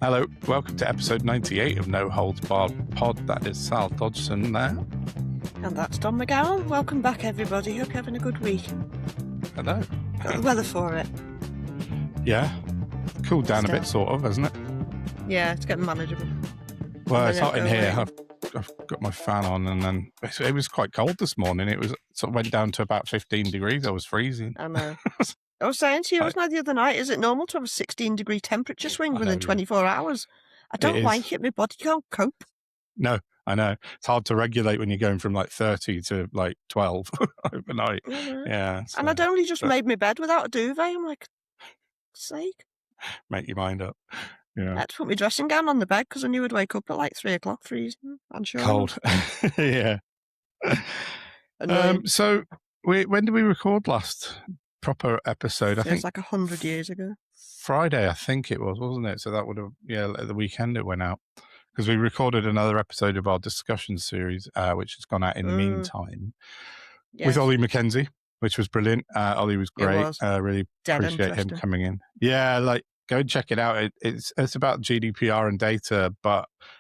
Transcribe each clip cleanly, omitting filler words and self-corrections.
Hello, welcome to episode 98 of No Holds Barred Pod. That is Sal Dodgson there. And that's Don McGowan. Welcome back, everybody. Hope you're having a good week. Hello. Got the weather for it. Yeah. Cooled down a bit, sort of, hasn't it? Yeah, it's getting manageable. Well, it's hot in here. I've got my fan on, and then it was quite cold this morning. It was sort of went down to about 15 degrees. I was freezing. I know. I was saying to you, wasn't I, the other night, is it normal to have a 16-degree temperature swing within 24 hours? I don't like it. My body can't cope. No, I know. It's hard to regulate when you're going from like 30 to like 12 overnight. Yeah. So, and I'd only just made my bed without a duvet. I'm like, sake. Make your mind up. Yeah. I had to put my dressing gown on the bed because I knew I'd wake up at like 3 o'clock freezing. I'm sure. Cold. Yeah. So when did we record last proper episode? I think it's like 100 years ago. Friday, I think it was, wasn't it? So that would have, the weekend it went out. Because we recorded another episode of our discussion series, which has gone out in the meantime, with Ollie McKenzie, which was brilliant. Ollie was great. Really appreciate him coming in. Yeah, go and check it out. It's about GDPR and data,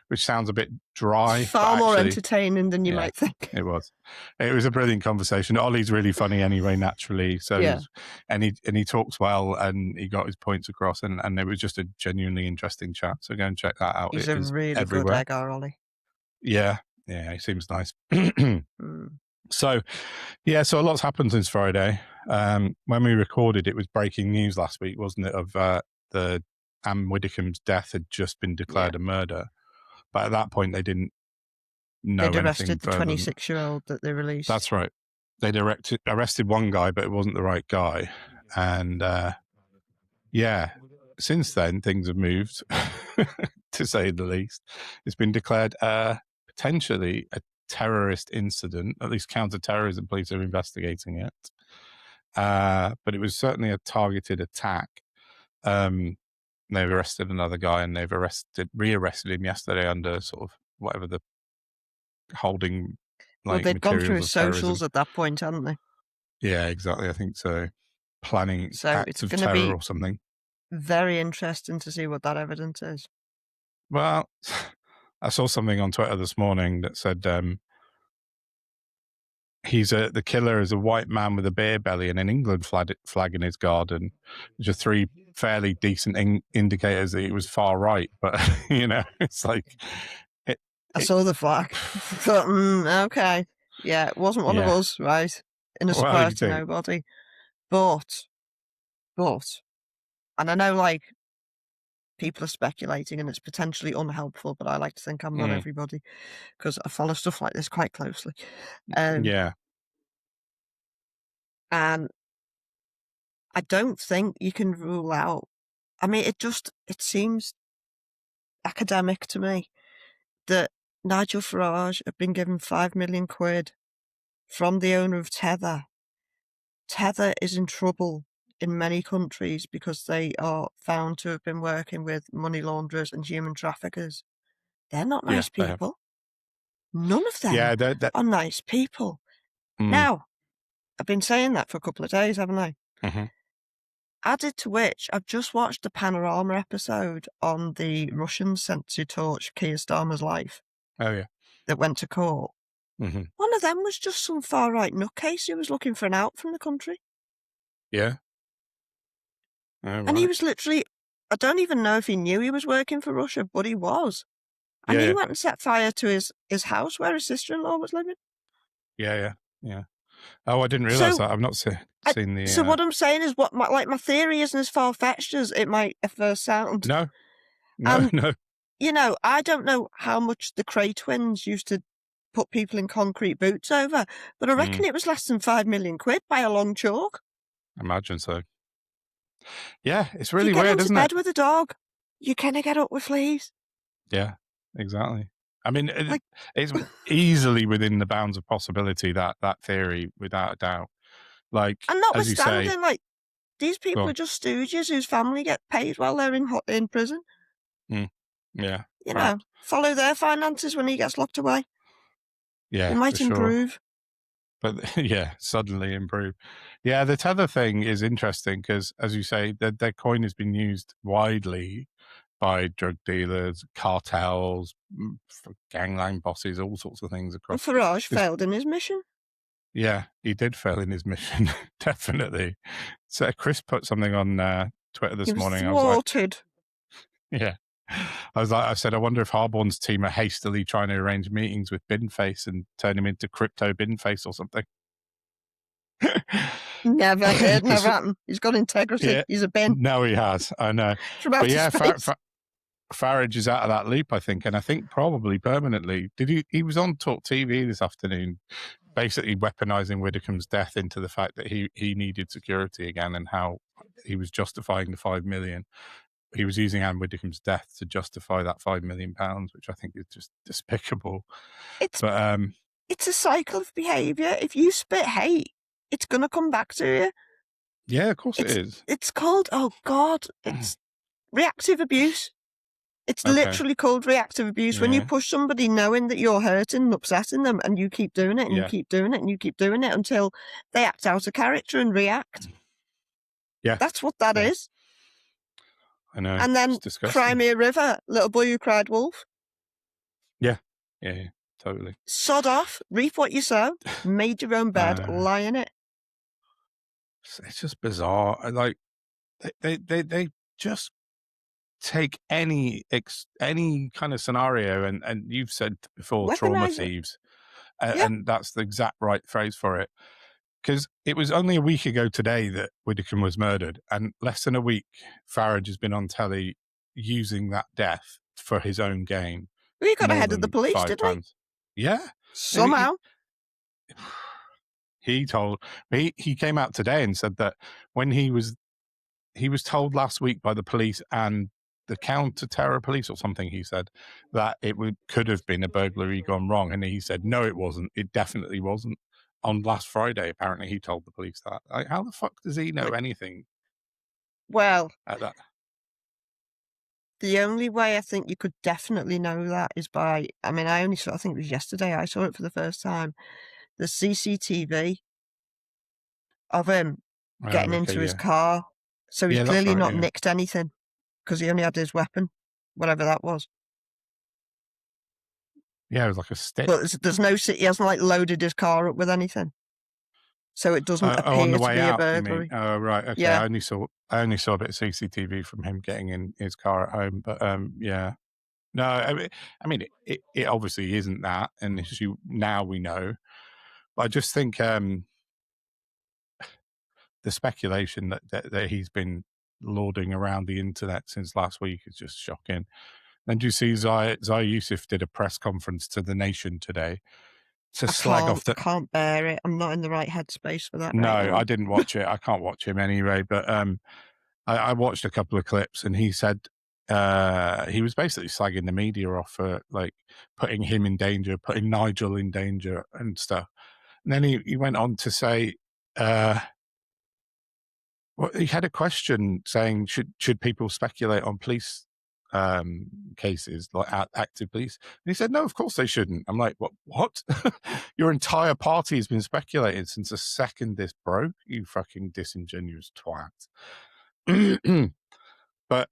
which sounds a bit dry. Far more entertaining than you might think. It was a brilliant conversation. Ollie's really funny anyway, naturally. So and he talks well, and he got his points across, and it was just a genuinely interesting chat. So go and check that out. He's a really good egg, Ollie. Yeah, he seems nice. So a lot's happened since Friday. When we recorded, it was breaking news last week, wasn't it? Of the Ann Widdecombe's death had just been declared a murder, but at that point they didn't know anything. They'd arrested the 26-year-old that they released. That's right. They'd arrested one guy, but it wasn't the right guy. And since then things have moved, to say the least. It's been declared potentially a terrorist incident. At least counter-terrorism police are investigating it. But it was certainly a targeted attack. They've arrested another guy, and they've rearrested him yesterday under sort of whatever the holding. They'd gone through his socials at that point, hadn't they? Yeah, exactly. I think so. Planning acts of terror or something. Very interesting to see what that evidence is. Well, I saw something on Twitter this morning that said the killer is a white man with a beer belly and an England flag in his garden, which are three fairly decent indicators that he was far right. But it's like I saw the flag. Thought, okay, it wasn't one of us, right? In a surprise to nobody. But, and I know people are speculating, and it's potentially unhelpful, but I like to think I'm not everybody because I follow stuff like this quite closely. And I don't think you can rule out. I mean, it seems academic to me that Nigel Farage had been given £5 million from the owner of Tether. Tether is in trouble in many countries because they are found to have been working with money launderers and human traffickers. They're not nice people. None of them are nice people. Now, I've been saying that for a couple of days, haven't I? Mm-hmm. Added to which, I've just watched the Panorama episode on the Russians sent to torch Keir Starmer's life. Oh, yeah. That went to court. Mm-hmm. One of them was just some far-right nutcase who was looking for an out from the country. Yeah. Oh, and he was literally, I don't even know if he knew he was working for Russia, but he was. And he went and set fire to his house where his sister-in-law was living. Yeah. Oh, I didn't realise that. I've not seen the... So what I'm saying is, my theory isn't as far-fetched as it might at first sound. No. I don't know how much the Cray twins used to put people in concrete boots over, but I reckon it was less than £5 million by a long chalk. I imagine so. Yeah, it's really weird, isn't it? You get into bed with a dog, you kind of get up with fleas. Yeah, exactly. I mean, it's easily within the bounds of possibility, that theory, without a doubt. And notwithstanding, these people are just stooges whose family get paid while they're in prison. Yeah. Follow their finances when he gets locked away. Yeah, it might improve. But suddenly improve. Yeah, the Tether thing is interesting because, as you say, their coin has been used widely by drug dealers, cartels, gangland bosses, all sorts of things And across. Farage failed in his mission. Yeah, he did fail in his mission, definitely. So Chris put something on Twitter He this was morning. I was like, thwarted. yeah. I said, I wonder if Harborne's team are hastily trying to arrange meetings with Binface and turn him into crypto Binface or something. Never heard, never 'Cause- happened. He's got integrity. yeah, He's a bin no, he has. I know. from But outer yeah, space. Farage is out of that loop, I think, and I think probably permanently. He was on Talk TV this afternoon, basically weaponizing Widdecombe's death into the fact that he needed security again and how he was justifying the 5 million. He was using Ann Widdecombe's death to justify that £5 million, which I think is just despicable. It's But it's a cycle of behaviour. If you spit hate, it's gonna come back to you. yeah, of course it is. It's called, oh God, it's reactive abuse. It's Okay. literally called reactive abuse. When you Yeah. push somebody knowing that you're hurting and upsetting them, and you keep doing it and you Yeah. keep doing it and you keep doing it until they act out of character and react. Yeah. That's what that Yeah. is. I know. And then It's disgusting. Crimea River, little boy who cried wolf. Yeah. Yeah. Totally. Sod off, reap what you sow, made your own bed, lie in it. It's just bizarre. Like they just take any kind of scenario and you've said before trauma Weaponise it. thieves, Yeah. and that's the exact right phrase for it. Because it was only a week ago today that Widdecombe was murdered, and less than a week, Farage has been on telly using that death for his own gain. Well, he got more ahead of the than police, 5 didn't times. Yeah, Somehow. he came out today and said that when he was told last week by the police and the counter-terror police or something, he said that could have been a burglary gone wrong, and he said no, it wasn't. It definitely wasn't. On last Friday, apparently, he told the police that. Like, how the fuck does he know anything? Well, At that, the only way I think you could definitely know that is by, I mean, I think it was yesterday I saw it for the first time, the CCTV of him getting into his car. So he's clearly not nicked anything because he only had his weapon, whatever that was. Yeah, it was like a stick. But there's no, he hasn't like loaded his car up with anything. So it doesn't appear on the to way be out, a burglary. You mean? Oh, right. Okay. Yeah. I only saw a bit of CCTV from him getting in his car at home. But yeah. No, I mean, it obviously isn't that. And now we know. But I just think the speculation that he's been lording around the internet since last week is just shocking. And do you see Zaya Yusuf did a press conference to The Nation today to slag off I can't bear it. I'm not in the right headspace for that. No, right now. I didn't watch it. I can't watch him anyway. But I watched a couple of clips, and he said he was basically slagging the media off for like putting him in danger, putting Nigel in danger, and stuff. And then he went on to say, well, he had a question saying, should people speculate on police cases, like active police? And he said, no, of course they shouldn't. I'm like, what? Your entire party has been speculating since the second this broke, you fucking disingenuous twat. But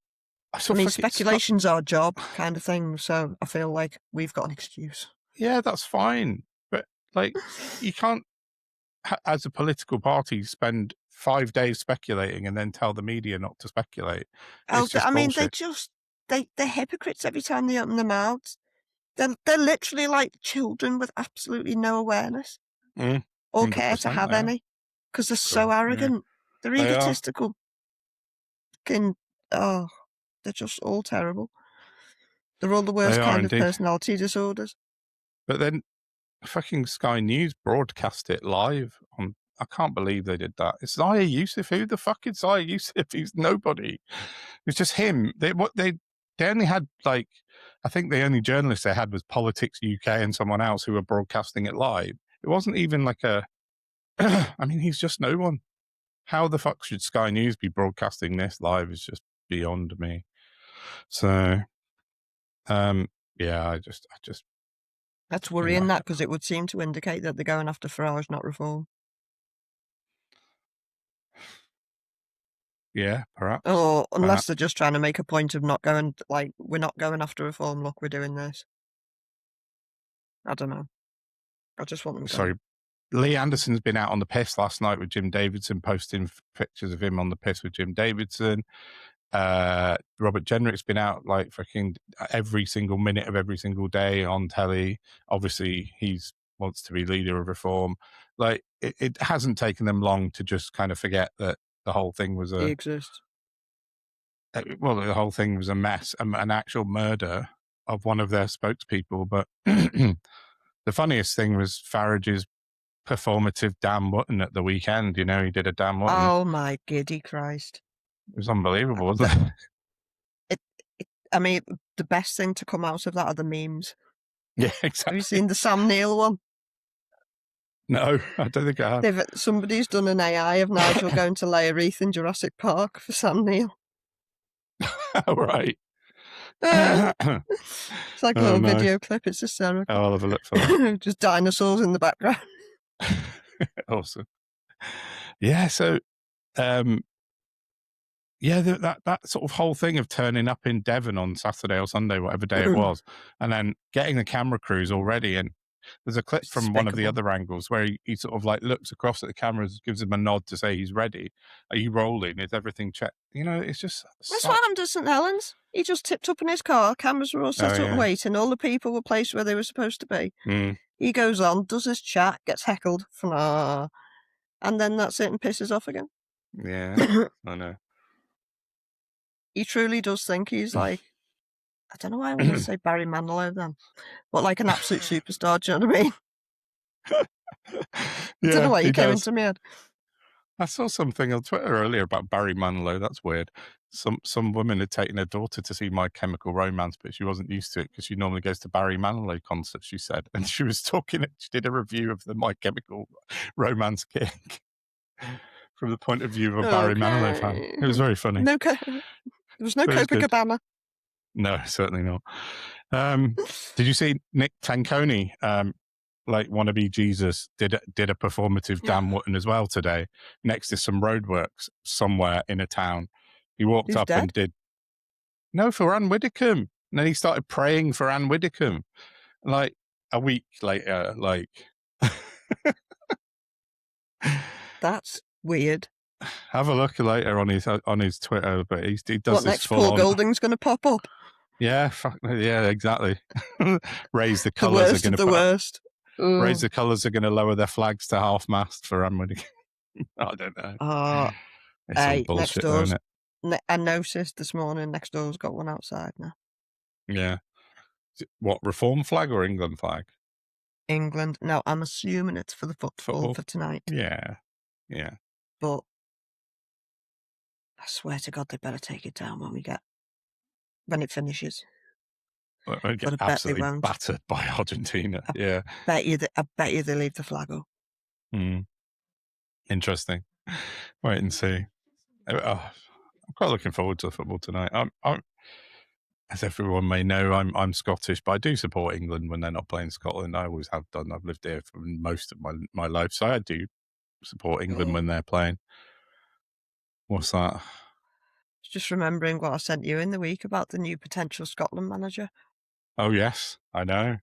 I mean, speculation's our job kind of thing, so I feel like we've got an excuse. Yeah, that's fine. But like, you can't, as a political party, spend 5 days speculating and then tell the media not to speculate. I mean, they're hypocrites every time they open their mouths. They're literally like children with absolutely no awareness or care to have any, because they're so arrogant. Yeah. They're egotistical. They're just all terrible. They're all the worst kind of personality disorders. But then fucking Sky News broadcast it live on. I can't believe they did that. It's Zaya Yusuf. Who the fuck is Zaya Yusuf? He's nobody. It's just him. They only had, like, I think the only journalist they had was Politics UK and someone else who were broadcasting it live. It wasn't even like a. I mean, he's just no one. How the fuck should Sky News be broadcasting this live? Is just beyond me. So, yeah, I just. That's worrying, that, because it would seem to indicate that they're going after Farage, not reform. Yeah, perhaps. Or unless Perhaps. they're just trying to make a point of not going, like, we're not going after reform, look, we're doing this. I don't know. I just want them gone. Sorry. Lee Anderson's been out on the piss last night with Jim Davidson, posting pictures of him on the piss with Jim Davidson. Robert Jenrick's been out like fucking every single minute of every single day on telly. Obviously, he's wants to be leader of reform. Like, it hasn't taken them long to just kind of forget that the whole thing was He exists. the whole thing was a mess, an actual murder of one of their spokespeople. But the funniest thing was Farage's performative Dan Mutton at the weekend. You know, he did a Dan Mutton. Oh my giddy Christ. It was unbelievable, wasn't it? I mean, the best thing to come out of that are the memes. Yeah, exactly. Have you seen the Sam Neill one? No, I don't think I have. Somebody's done an AI of Nigel going to lay a wreath in Jurassic Park for Sam Neill. Oh, right. It's like a little video clip. It's hysterical. I'll have a look for that. Just dinosaurs in the background. Awesome. Yeah, so that sort of whole thing of turning up in Devon on Saturday or Sunday, whatever day it was, and then getting the camera crews all ready. And there's a clip from one of the other angles where he sort of like looks across at the cameras, gives him a nod to say he's ready. Are you rolling? Is everything checked? You know, it's just... That's what happened to St Helens. He just tipped up in his car, cameras were all set up and waiting, all the people were placed where they were supposed to be. He goes on, does his chat, gets heckled, and then that's it and pisses off again. Yeah, I know. He truly does think he's like, I don't know why I want to say Barry Manilow then, but like an absolute superstar, do you know what I mean? I don't know why he came into my head. I saw something on Twitter earlier about Barry Manilow. That's weird. Some woman had taken her daughter to see My Chemical Romance, but she wasn't used to it because she normally goes to Barry Manilow concerts, she said. And she was talking, she did a review of the My Chemical Romance gig from the point of view of a Barry Manilow fan. It was very funny. There was no Copacabana. No, certainly not. Did you see Nick Tanconi, like wannabe Jesus, did a performative Dan Mutton as well today, next to some roadworks somewhere in a town. He walked up and did... No, for Ann Widdecombe. And then he started praying for Ann Widdecombe. Like, a week later, like... That's weird. Have a look later on his Twitter, but he does what, this next Paul Golding's going to pop up? Yeah, yeah, exactly. Raise the colours are going to... worst. Raise the colours are going to lower their flags to half-mast for Ann Widdecombe. I don't know. It's all bullshit, isn't it? I noticed this morning next door's got one outside now. Yeah. What, Reform flag or England flag? England. No, I'm assuming it's for the football for tonight. Yeah. Yeah. But I swear to God, they better take it down when it finishes. Well, I get absolutely battered by Argentina. I bet you they leave the flag up. Interesting. Wait and see. I'm quite looking forward to the football tonight. I'm, as everyone may know, I'm Scottish, but I do support England when they're not playing Scotland. I always have done. I've lived here for most of my life, so I do support England when they're playing. What's that? Just remembering what I sent you in the week about the new potential Scotland manager. Oh yes, I know.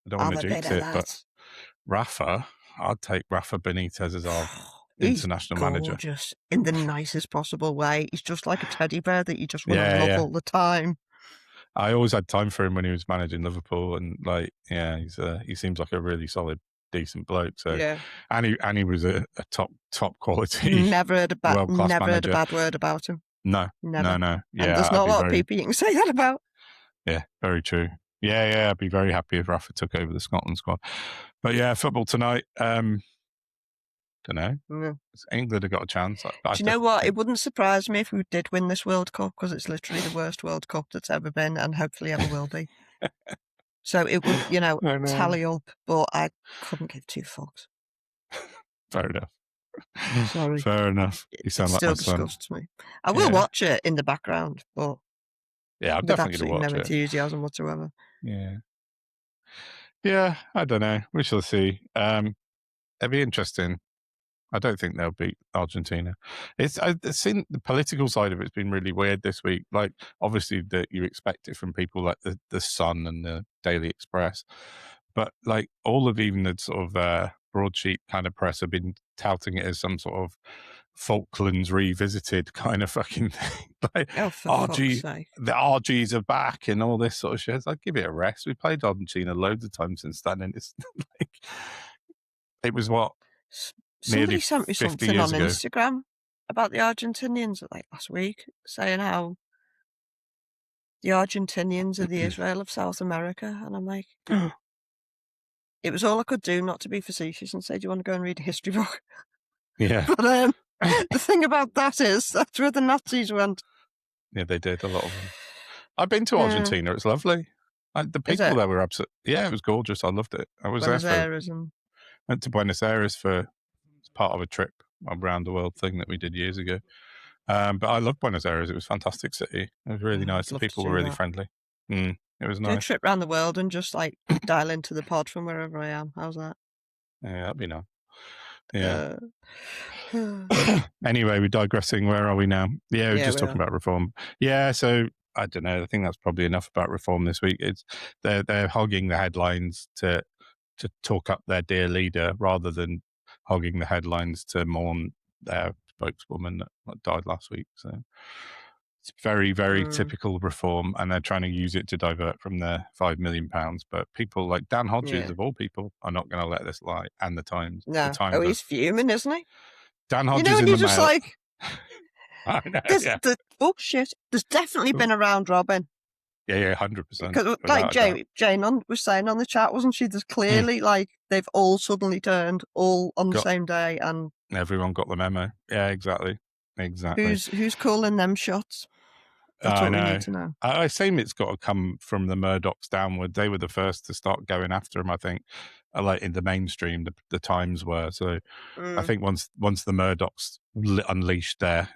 I don't want to jinx it, but Rafa, I'd take Rafa Benitez as our international manager. Just in the nicest possible way. He's just like a teddy bear that you just want to love all the time. I always had time for him when he was managing Liverpool, and he seems like a really solid, decent bloke. So and he was a top quality. Never heard a bad word about him. No, never. No. Yeah, and there's not a lot of people you can say that about. Yeah, very true. Yeah, I'd be very happy if Rafa took over the Scotland squad. But yeah, football tonight. Don't know. England have got a chance. Do you know what? It wouldn't surprise me if we did win this World Cup, because it's literally the worst World Cup that's ever been and hopefully ever will be. So it would, tally up, but I couldn't give two fucks. Fair enough. Sorry. Fair enough. You sound like my son. It still disgusts me. I will watch it in the background, but I'm definitely going to watch no enthusiasm whatsoever. Yeah, I don't know. We shall see. It'd be interesting. I don't think they'll beat Argentina. I've seen the political side of it's been really weird this week. Like, obviously, that you expect it from people like the Sun and the Daily Express, but like all of even the sort of broadsheet kind of press have been touting it as some sort of Falklands revisited kind of fucking thing. Like, Oh, for fuck's sake. the RGs are back and all this sort of shit. It's like, give it a rest. We played Argentina loads of times since then, and it's like, it was what, nearly Somebody sent me 50 something years on ago. Instagram about the Argentinians like last week, saying how the Argentinians are the Israel of South America, and I'm like, it was all I could do not to be facetious and say, do you want to go and read a history book? Yeah. But the thing about that is that's where the Nazis went. Yeah, they did, a lot of them. I've been to Argentina. It's lovely. The Is people it? there were absolutely, yeah, it was gorgeous. I loved it. I was Buenos there Aires and went to Buenos Aires for as part of a trip around the world thing that we did years ago. But I loved Buenos Aires. It was a fantastic city. It was really nice. I'd The love to people do were really that. friendly. It was Do a nice. trip around the world and just like dial into the pod from wherever I am. How's that? Yeah, that'd be nice. Yeah. Uh, Anyway, we're digressing. Where are we now? Yeah, we're Yeah, just we talking are. about reform. Yeah, so I don't know. I think that's probably enough about reform this week. It's they're hogging the headlines to talk up their dear leader rather than hogging the headlines to mourn their spokeswoman that died last week. So it's very, very typical reform, and they're trying to use it to divert from their £5 million. But people like Dan Hodges, Yeah. of all people, are not going to let this lie. And the Times, No. the Times, Oh, he's fuming, isn't he? Dan You Hodges know, and in you're the just Mail. like, I know, yeah. oh shit, there's definitely been a round robin. Yeah, 100%. Because like Jane was saying on the chat, wasn't she? There's clearly like they've all suddenly turned all on the same day, and everyone got the memo. Yeah, exactly. Who's calling them shots? That's what we need to know. I assume it's got to come from the Murdochs downward. They were the first to start going after him, I think, like in the mainstream, the Times were. So I think once the Murdochs unleashed their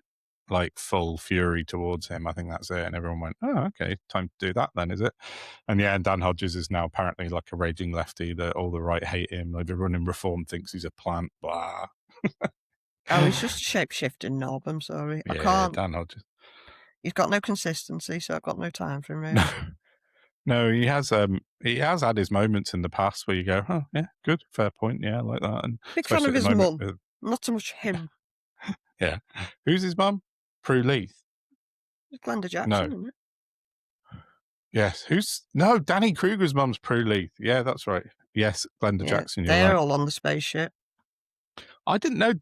like full fury towards him, I think that's it. And everyone went, oh, okay, time to do that then, is it? And yeah, and Dan Hodges is now apparently like a raging lefty that all the right hate him. Like everyone in Reform thinks he's a plant. Blah. Oh, he's just a shape-shifting knob. I'm sorry. Yeah, I can't. Dan Hodges. He's got no consistency, so I've got no time for him, really. No, he has had his moments in the past where you go, oh, yeah, good, fair point, yeah, I like that. And big fan of his mum, not so much him. Yeah. Who's his mum? Prue Leith. It's Glenda Jackson, No. isn't it? Yes. Danny Kruger's mum's Prue Leith. Yeah, that's right. Yes, Glenda Jackson. They're right. all on the spaceship. I didn't know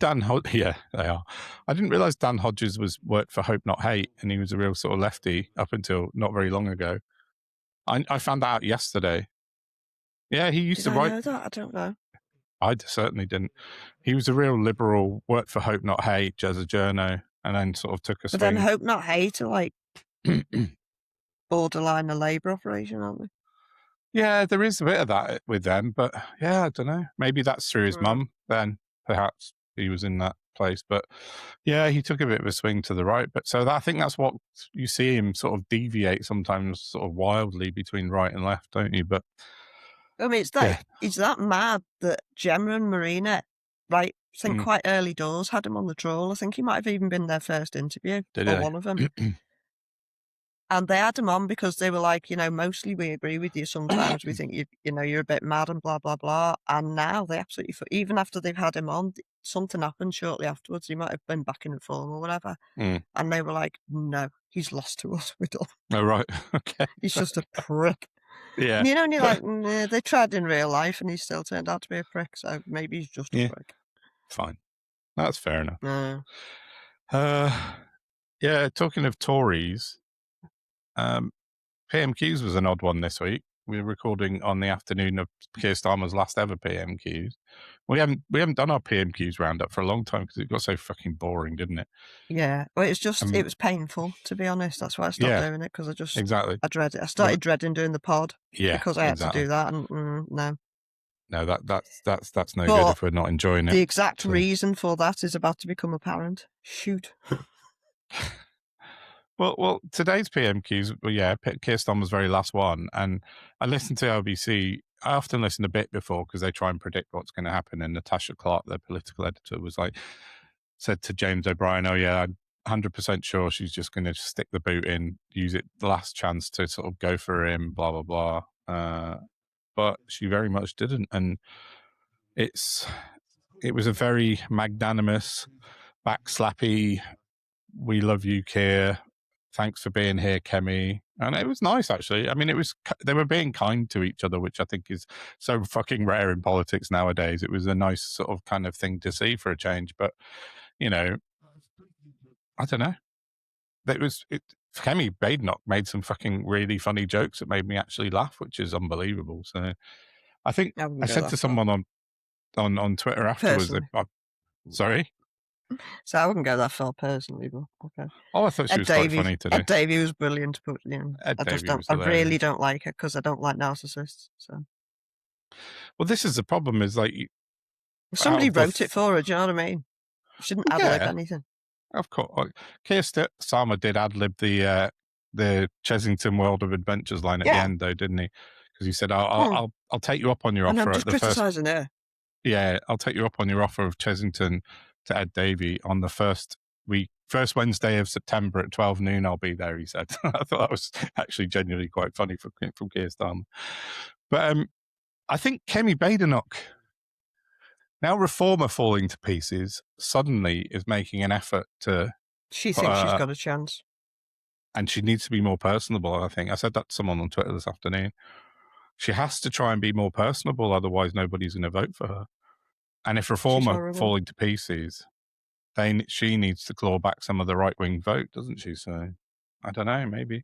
yeah, they are. I didn't realise Dan Hodges worked for Hope Not Hate, and he was a real sort of lefty up until not very long ago. I found that out yesterday. Yeah, he used to write. Know that? I don't know. I certainly didn't. He was a real liberal, worked for Hope Not Hate as a journo, and then sort of took a swing. But then Hope Not Hate are like borderline a labour operation, aren't they? Yeah, there is a bit of that with them, but yeah, I don't know. Maybe that's through his mum then. Perhaps he was in that place. But yeah, he took a bit of a swing to the right. But so I think that's what you see him sort of deviate sometimes sort of wildly between right and left, don't you? But I mean, it's that mad that Gemma and Marina, right, I think quite early doors had him on the trawl. I think he might have even been their first interview, one of them. And they had him on because they were like, mostly we agree with you. Sometimes we think you're a bit mad and blah, blah, blah. And now they absolutely, even after they've had him on, something happened shortly afterwards. He might have been back in Reform or whatever. And they were like, no, he's lost to us. We're done. Oh, right. Okay. He's just a prick. Yeah. And you're like, they tried in real life and he still turned out to be a prick. So maybe he's just a prick. Fine. That's fair enough. No. Yeah, talking of Tories, PMQs was an odd one this week. We were recording on the afternoon of Keir Starmer's last ever PMQs. We haven't done our PMQs roundup for a long time because it got so fucking boring, didn't it? Yeah. Well, it's just it was painful, to be honest. That's why I stopped doing it, because I dread it. I started dreading doing the pod because I had to do that, and no. No, that's no good if we're not enjoying it. The exact reason for that is about to become apparent. Shoot. Well, today's PMQs, Keir Starmer's very last one, and I listened to LBC, I often listen a bit before because they try and predict what's going to happen. And Natasha Clark, the political editor, said to James O'Brien, "Oh yeah, I'm 100% sure she's just going to stick the boot in, use it the last chance to sort of go for him, blah blah blah." But she very much didn't, and it was a very magnanimous, backslappy, "We love you, Keir. Thanks for being here, Kemi." And it was nice, actually. I mean, they were being kind to each other, which I think is so fucking rare in politics nowadays. It was a nice sort of kind of thing to see for a change. But, you know, I don't know. Kemi Badenoch made some fucking really funny jokes that made me actually laugh, which is unbelievable. So I think I said to someone on Twitter afterwards, sorry? So I wouldn't go that far personally, but okay. Oh, I thought she was quite funny today. Ed Davey was brilliant, but I really don't like her because I don't like narcissists. So, well, this is the problem. Is like somebody wrote it for her. Do you know what I mean? She didn't ad-lib anything. Of course, Keir Starmer did ad-lib the Chessington World of Adventures line at the end, though, didn't he? Because he said, "I'll take you up on your offer." I'm just criticising her. Yeah, I'll take you up on your offer of Chessington to Ed Davey on the first Wednesday of September at 12 noon. I'll be there, he said. I thought that was actually genuinely quite funny from Keir Starmer. But I think Kemi Badenoch, now Reformer falling to pieces, suddenly is making an effort to... She thinks she's got a chance. And she needs to be more personable, I think. I said that to someone on Twitter this afternoon. She has to try and be more personable, otherwise nobody's going to vote for her. And if Reformer falling to pieces, then she needs to claw back some of the right-wing vote, doesn't she? So, I don't know, maybe.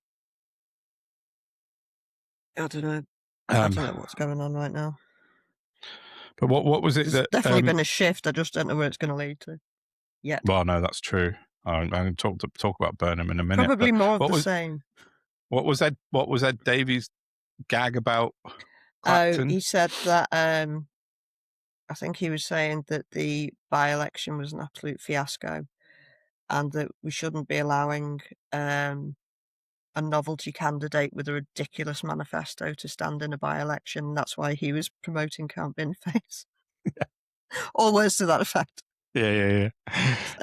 I don't know. I don't know what's going on right now. But what was it that... There's definitely been a shift. I just don't know where it's going to lead to yet. Well, no, that's true. I'm going to talk about Byrne in a minute. Probably more of the same. What was Ed Davies' gag about Clapton? Oh, he said that... I think he was saying that the by-election was an absolute fiasco and that we shouldn't be allowing a novelty candidate with a ridiculous manifesto to stand in a by-election. That's why he was promoting Count Binface. Or words to that effect. Yeah.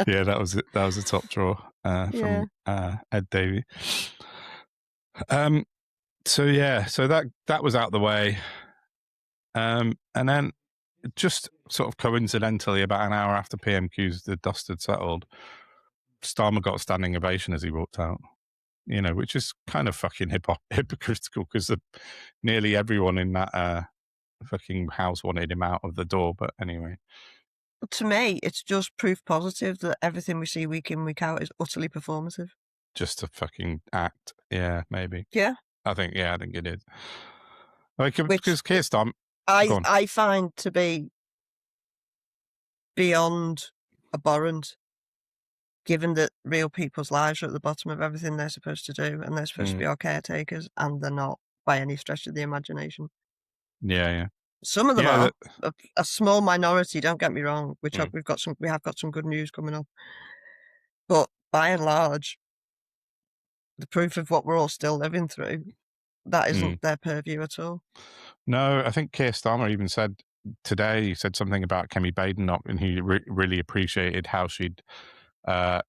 Yeah, that was a top draw from Ed Davey. So that was out the way. And then just sort of coincidentally, about an hour after PMQs, the dust had settled, Starmer got a standing ovation as he walked out, which is kind of fucking hypocritical because nearly everyone in that fucking house wanted him out of the door. But anyway. To me, it's just proof positive that everything we see week in, week out is utterly performative. Just a fucking act. Yeah, maybe. Yeah. I think it is. Because Keir Starmer... I find to be beyond abhorrent, given that real people's lives are at the bottom of everything they're supposed to do, and they're supposed to be our caretakers, and they're not by any stretch of the imagination. Yeah. Some of them are a small minority. Don't get me wrong. We have got some good news coming up, but by and large, the proof of what we're all still living through, that isn't their purview at all. No, I think Keir Starmer even said today, he said something about Kemi Badenoch, and he really appreciated how she'd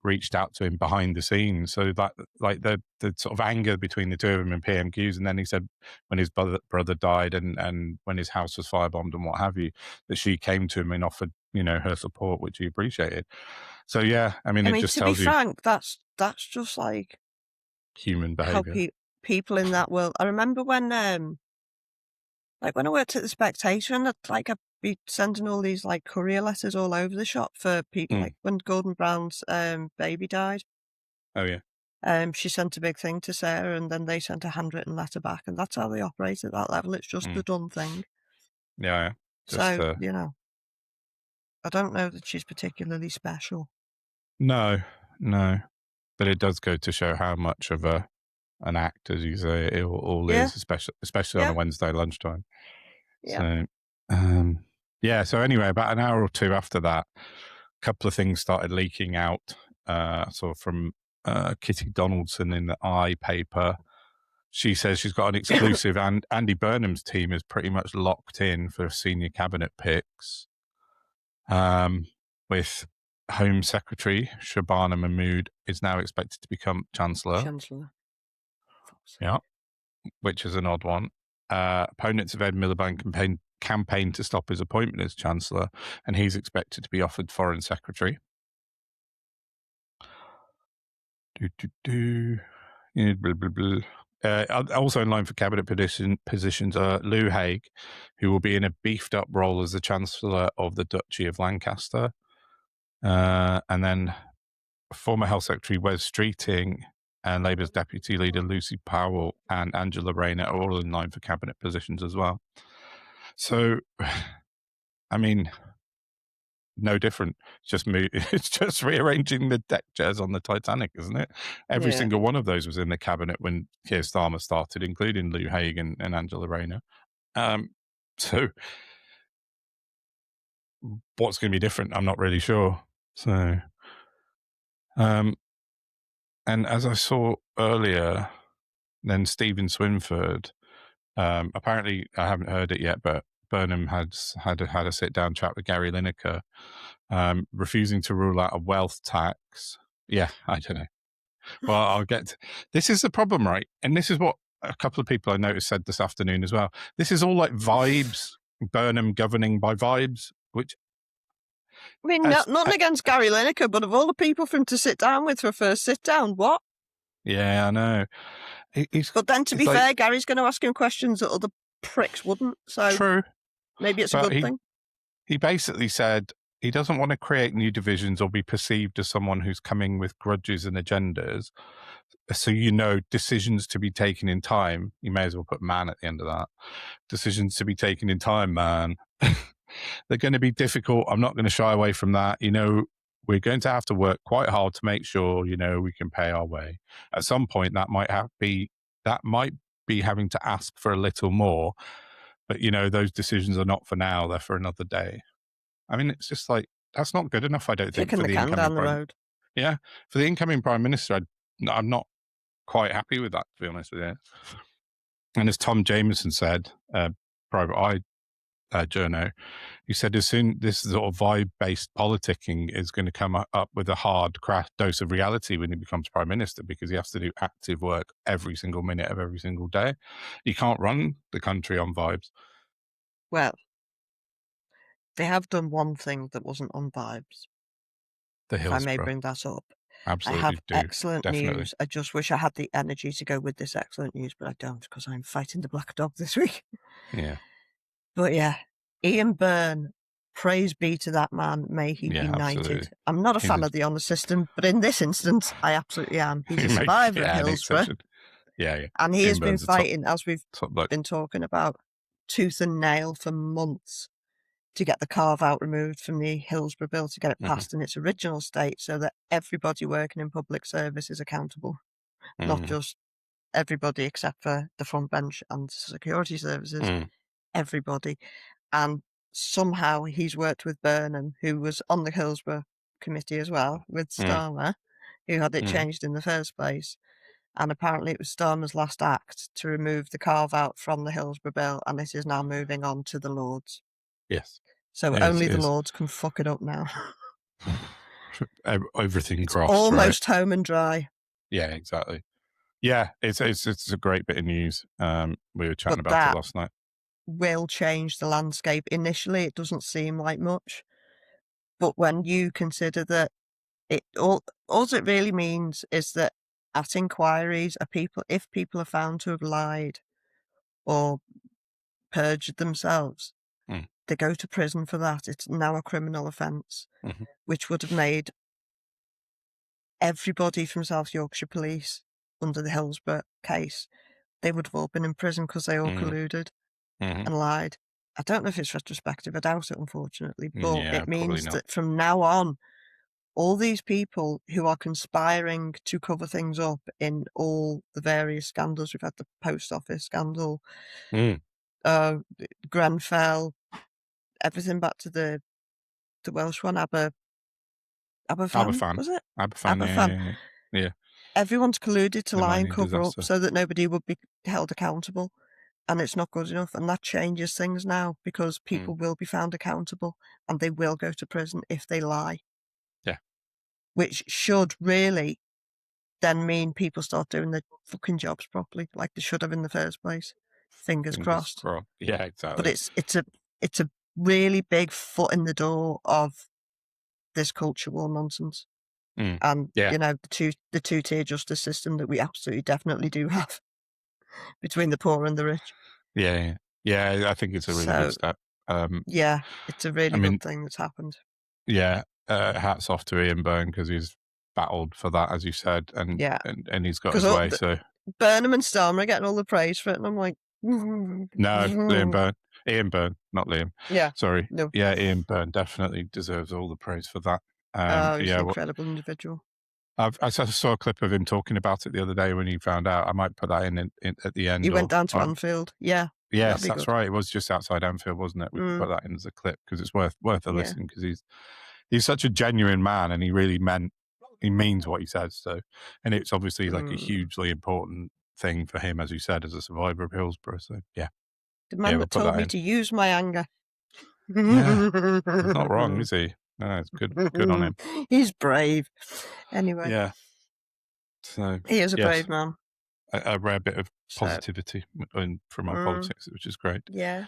reached out to him behind the scenes. So that, like the sort of anger between the two of them in PMQs, and then he said when his brother died and when his house was firebombed and what have you, that she came to him and offered, her support, which he appreciated. So yeah, I mean, it just tells you. To be frank, that's just like human behavior. How people in that world. I remember when when I worked at the Spectator, and I'd be sending all these courier letters all over the shop for people, like when Gordon Brown's baby died. Oh yeah. She sent a big thing to Sarah, and then they sent a handwritten letter back, and that's how they operate at that level. It's just the done thing. Yeah. So I don't know that she's particularly special. No, but it does go to show how much of an act, as you say, it all is, especially on a Wednesday lunchtime. Yeah. So, so anyway, about an hour or two after that, a couple of things started leaking out, sort of from Kitty Donaldson in the I paper, she says she's got an exclusive, and Andy Burnham's team is pretty much locked in for senior cabinet picks, with Home Secretary Shabana Mahmood is now expected to become Chancellor. Yeah, which is an odd one. Opponents of Ed Miliband campaign to stop his appointment as Chancellor, and he's expected to be offered Foreign Secretary. Yeah, blah, blah, blah. Also in line for cabinet positions are Lou Haig, who will be in a beefed up role as the Chancellor of the Duchy of Lancaster. And then former Health Secretary Wes Streeting and Labour's Deputy Leader Lucy Powell and Angela Rayner are all in line for cabinet positions as well. So, I mean, no different. It's just rearranging the deck chairs on the Titanic, isn't it? Every single one of those was in the cabinet when Keir Starmer started, including Lou Haig and Angela Rayner. So what's going to be different? I'm not really sure. So, and as I saw earlier, then Stephen Swinford, apparently I haven't heard it yet, but Burnham had a sit-down chat with Gary Lineker, refusing to rule out a wealth tax. Yeah, I don't know. Well, I'll get to, this is the problem, right? And this is what a couple of people I noticed said this afternoon as well. This is all like vibes, Burnham governing by vibes, which... I mean, nothing against Gary Lineker, but of all the people for him to sit down with for a first sit-down, what? Yeah, I know. But then, to be fair, Gary's going to ask him questions that other pricks wouldn't, so true. Maybe it's a good thing. He basically said he doesn't want to create new divisions or be perceived as someone who's coming with grudges and agendas. So, decisions to be taken in time. You may as well put man at the end of that. Decisions to be taken in time, man. They're going to be difficult. I'm not going to shy away from that. We're going to have to work quite hard to make sure, we can pay our way. At some point, that might be having to ask for a little more. But, those decisions are not for now. They're for another day. I mean, it's just like, that's not good enough, I don't think, for the incoming down the road. Yeah, for the incoming Prime Minister, I'm not quite happy with that, to be honest with you. And as Tom Jameson said, Private Eye journo, he said as soon this sort of vibe-based politicking is going to come up with a hard crash dose of reality when he becomes Prime Minister, because he has to do active work every single minute of every single day. You can't run the country on vibes. Well, they have done one thing that wasn't on vibes. The Hillsborough. If I may bring that up. Absolutely. I have do. excellent Definitely. news. I just wish I had the energy to go with this excellent news, but I don't, because I'm fighting the black dog this week. Yeah. But yeah, Ian Byrne, praise be to that man. May he be knighted. Absolutely. I'm not a fan of the honour system, but in this instance, I absolutely am. He's a survivor at Hillsborough. Yeah. And he has been fighting, as we've been talking about, tooth and nail for months to get the carve-out removed from the Hillsborough Bill, to get it passed in its original state, so that everybody working in public service is accountable, not just everybody except for the front bench and security services, everybody. And somehow he's worked with Burnham, who was on the Hillsborough committee as well, with Starmer, who had it changed in the first place. And apparently it was Starmer's last act to remove the carve-out from the Hillsborough Bill, and it is now moving on to the Lords. Yes. So only the Lords can fuck it up now. Everything it's crossed, almost home and dry. Yeah, exactly. Yeah, it's a great bit of news. We were chatting about it last night. Will change the landscape. Initially, it doesn't seem like much, but when you consider that all it really means is that at inquiries, if people are found to have lied or perjured themselves, they go to prison for that. It's now a criminal offence, which would have made everybody from South Yorkshire Police under the Hillsborough case, they would have all been in prison because they all colluded and lied. I don't know if it's retrospective. I doubt it, unfortunately. But it means that from now on, all these people who are conspiring to cover things up in all the various scandals, we've had the post office scandal, Grenfell, everything back to the Welsh one, Aberfan, was it? Aberfan, yeah. everyone's colluded to lie and Tasmanian cover up disaster. so that nobody would be held accountable, and it's not good enough, and that changes things now because people will be found accountable and they will go to prison if they lie. Yeah. Which should really then mean people start doing their fucking jobs properly, like they should have in the first place. Fingers crossed. Yeah, exactly. But it's a really big foot in the door of this culture war nonsense. And you know, the two-tier justice system that we absolutely definitely do have between the poor and the rich. Yeah. I think it's a really good step. Yeah, it's a really good thing that's happened. Yeah, hats off to Ian Byrne because he's battled for that, as you said, and he's got his way. So Burnham and Starmer are getting all the praise for it, and I'm like, no, Ian Byrne, not Liam. Yeah, sorry. No. Yeah, Ian Byrne definitely deserves all the praise for that. He's an incredible individual. I saw a clip of him talking about it the other day when he found out. I might put that in at the end. He went down to Anfield. Yeah. Yes, that's right. It was just outside Anfield, wasn't it? We could put that in as a clip because it's worth a listen because he's such a genuine man and he means what he says. So, and it's obviously like a hugely important thing for him, as you said, as a survivor of Hillsborough. So, yeah. The man that told me to use my anger. Yeah, he's not wrong, is he? No, it's good on him. He's brave. Anyway. Yeah. So he is a brave man. A rare bit of positivity from our politics, which is great. Yeah.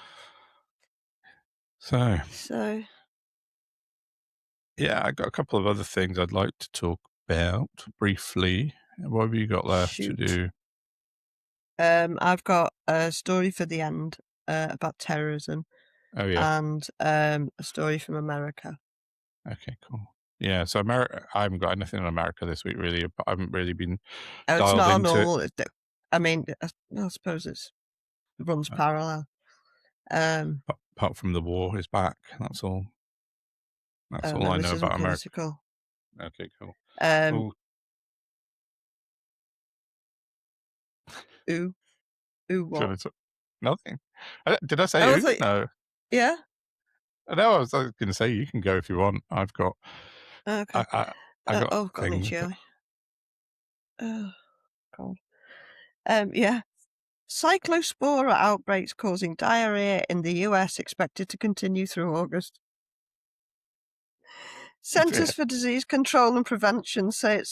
So. Yeah, I got a couple of other things I'd like to talk about briefly. What have you got left to do? I've got a story for the end about terrorism. Oh, yeah. And a story from America. Okay, cool. Yeah, so America, I haven't got anything on America this week, really. I haven't really been it's dialed not into normal. I mean, I suppose it runs parallel. Apart from the war is back, that's all. That's all I know about political. America. Okay, cool. What? Nothing. Did I say ooh? No. Yeah. No, I was going to say you can go if you want. I've got. Okay. I got things. Oh God. Yeah. Cyclospora outbreaks causing diarrhea in the US expected to continue through August. Centers for Disease Control and Prevention say it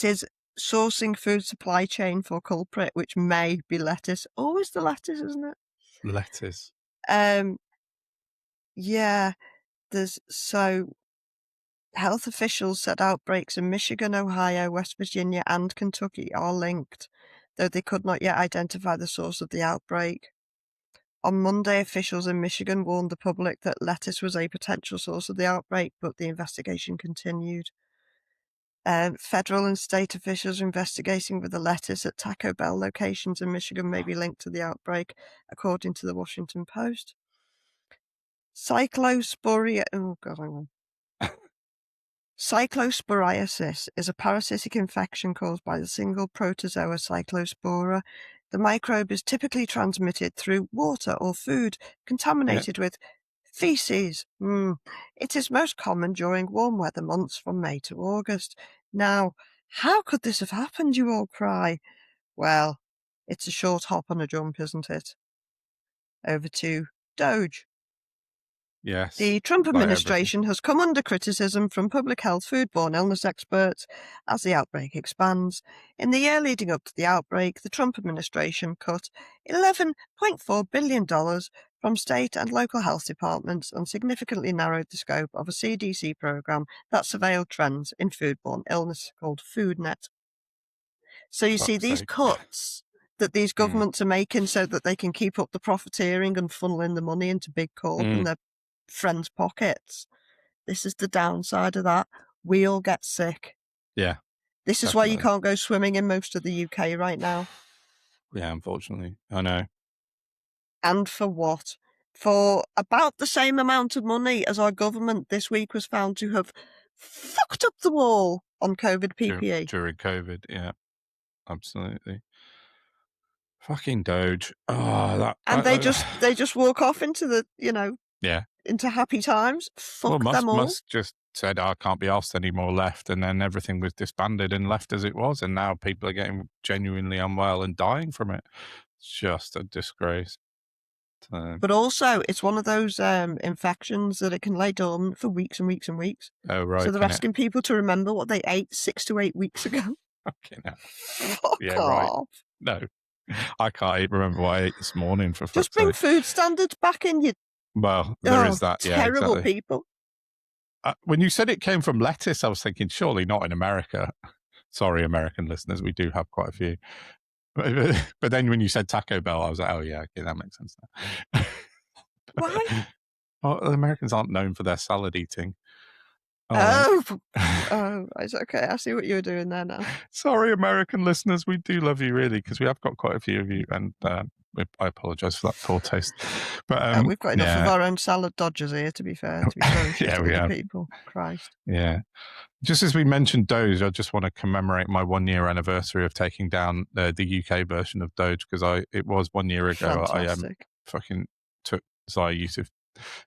is sourcing food supply chain for culprit, which may be lettuce. Always the lettuce, isn't it? Lettuce. Yeah. Health officials said outbreaks in Michigan, Ohio, West Virginia, and Kentucky are linked, though they could not yet identify the source of the outbreak. On Monday, officials in Michigan warned the public that lettuce was a potential source of the outbreak, but the investigation continued. Federal and state officials are investigating whether lettuce at Taco Bell locations in Michigan may be linked to the outbreak, according to the Washington Post. Cyclosporiasis is a parasitic infection caused by the single protozoa Cyclospora. The microbe is typically transmitted through water or food contaminated with feces. It is most common during warm weather months from May to August. Now, how could this have happened, you all cry? Well, it's a short hop and a jump, isn't it? Over to Doge. Yes. The Trump administration has come under criticism from public health foodborne illness experts as the outbreak expands. In the year leading up to the outbreak, the Trump administration cut $11.4 billion from state and local health departments and significantly narrowed the scope of a CDC program that surveilled trends in foodborne illness called FoodNet. So you see these cuts that these governments are making so that they can keep up the profiteering and funneling the money into big corp and their friends' pockets. This is the downside of that. We all get sick. Yeah. This is why you can't go swimming in most of the UK right now. Yeah, unfortunately. I know. And for what? For about the same amount of money as our government this week was found to have fucked up the wall on COVID PPE. During COVID, yeah. Absolutely. Fucking Doge. Oh, they just walk off into the, into happy times. Fuck them all. Musk just said, "I can't be asked anymore," left, and then everything was disbanded and left as it was, and now people are getting genuinely unwell and dying from it. It's just a disgrace. So, But also, it's one of those infections that it can lay dormant for weeks and weeks and weeks. oh right, So they're can it? asking people to remember what they ate 6 to 8 weeks ago. Okay, now. Fuck Yeah, right. off. No, I can't even remember what I ate this morning, for Just fuck's bring sake. food standards back in, you Well, there is that. Yeah, terrible exactly. people. When you said it came from lettuce, I was thinking, surely not in America. Sorry, American listeners, we do have quite a few. But then when you said Taco Bell, I was like, oh yeah, okay, that makes sense now. Why? Well, the Americans aren't known for their salad eating. Oh, it's okay. I see what you're doing there now. Sorry, American listeners, we do love you really, because we have got quite a few of you, and I apologise for that poor taste. But we've got enough of our own salad dodgers here, to be fair, to be throwing shit at other people. Christ. Yeah. Just as we mentioned Doge, I just want to commemorate my 1 year anniversary of taking down the UK version of Doge, because it was 1 year ago. Fantastic. I fucking took Zai Yusuf,